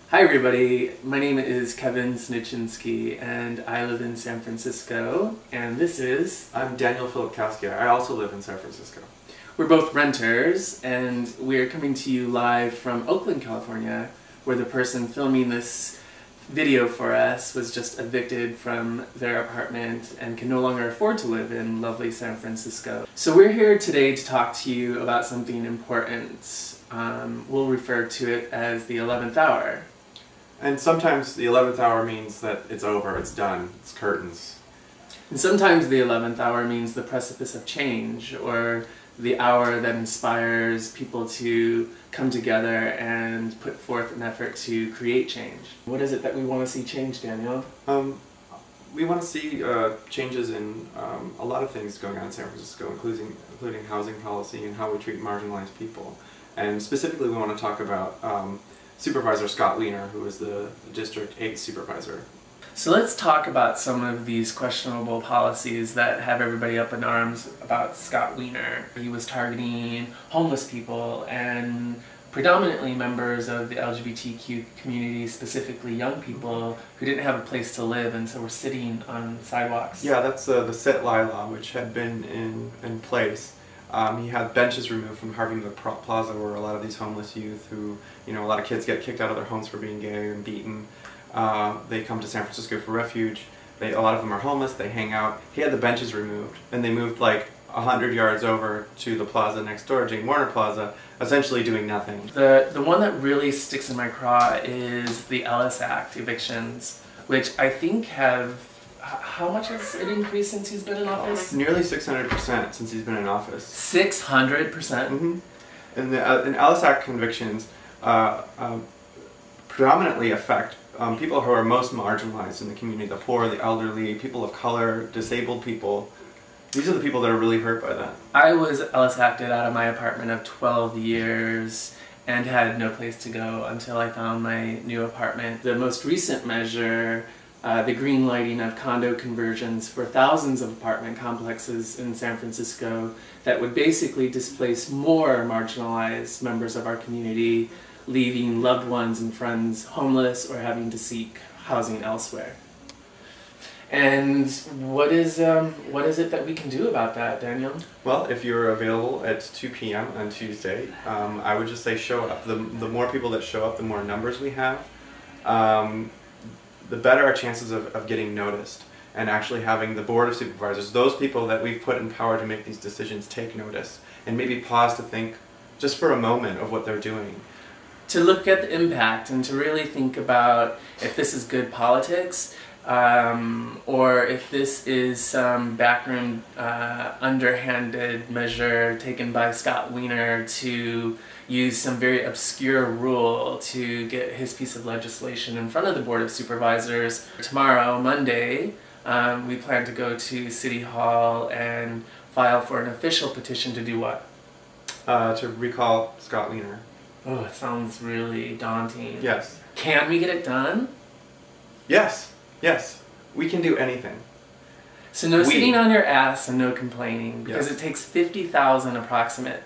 Hi everybody, my name is Kevin Sniczynski and I live in San Francisco, and this is... I'm Daniel Filipkowski. I also live in San Francisco. We're both renters and we're coming to you live from Oakland, California, where the person filming this video for us was just evicted from their apartment and can no longer afford to live in lovely San Francisco. So we're here today to talk to you about something important. We'll refer to it as the 11th hour. And sometimes the 11th hour means that it's over, it's done, it's curtains. And sometimes the 11th hour means the precipice of change, or the hour that inspires people to come together and put forth an effort to create change. What is it that we want to see change, Daniel? We want to see changes in a lot of things going on in San Francisco, including housing policy and how we treat marginalized people. And specifically we want to talk about Supervisor Scott Wiener, who is the District 8 Supervisor. So let's talk about some of these questionable policies that have everybody up in arms about Scott Wiener. He was targeting homeless people and predominantly members of the LGBTQ community, specifically young people who didn't have a place to live and so were sitting on sidewalks. Yeah, that's the sit-lie law, which had been in place. He had benches removed from Harvey Milk Plaza, where a lot of these homeless youth who, a lot of kids get kicked out of their homes for being gay and beaten. They come to San Francisco for refuge. A lot of them are homeless, they hang out. He had the benches removed, and they moved like 100 yards over to the plaza next door, Jane Warner Plaza, essentially doing nothing. The one that really sticks in my craw is the Ellis Act evictions, which I think have... How much has it increased since he's been in office? Nearly 600% since he's been in office. 600%? Mm-hmm. And the Ellis Act convictions predominantly affect people who are most marginalized in the community, the poor, the elderly, people of color, disabled people. These are the people that are really hurt by that. I was Ellis Acted out of my apartment of 12 years and had no place to go until I found my new apartment. The most recent measure, the green lighting of condo conversions for thousands of apartment complexes in San Francisco that would basically displace more marginalized members of our community, leaving loved ones and friends homeless or having to seek housing elsewhere. And what is it that we can do about that, Daniel? Well, if you're available at 2 p.m. on Tuesday, I would just say show up. The more people that show up, the more numbers we have. The better our chances of getting noticed and actually having the Board of Supervisors, those people that we've put in power to make these decisions, take notice and maybe pause to think just for a moment of what they're doing. To look at the impact and to really think about if this is good politics or if this is some backroom underhanded measure taken by Scott Wiener to use some very obscure rule to get his piece of legislation in front of the Board of Supervisors. Tomorrow, Monday, we plan to go to City Hall and file for an official petition to do what? To recall Scott Wiener. Oh, it sounds really daunting. Yes. Can we get it done? Yes. Yes. We can do anything. So no sitting on your ass and no complaining, because Yes. it takes 50,000 approximate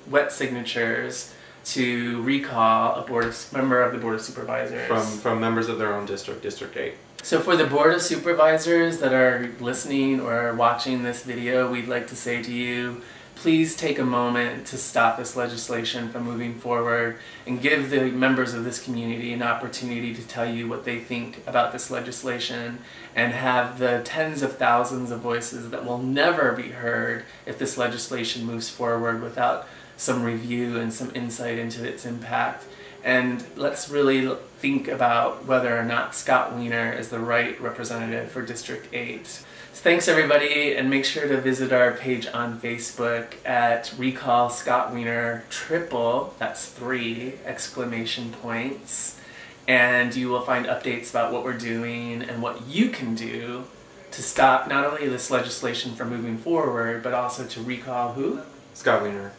wet signatures to recall a member of the Board of Supervisors. From members of their own district, District 8. So for the Board of Supervisors that are listening or watching this video, we'd like to say to you, please take a moment to stop this legislation from moving forward and give the members of this community an opportunity to tell you what they think about this legislation, and have the tens of thousands of voices that will never be heard if this legislation moves forward without some review and some insight into its impact. And let's really think about whether or not Scott Wiener is the right representative for District 8. So thanks everybody, and make sure to visit our page on Facebook at Recall Scott Wiener triple, that's 3 exclamation points, and you will find updates about what we're doing and what you can do to stop not only this legislation from moving forward, but also to recall who? Scott Wiener.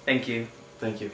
Thank you. Thank you.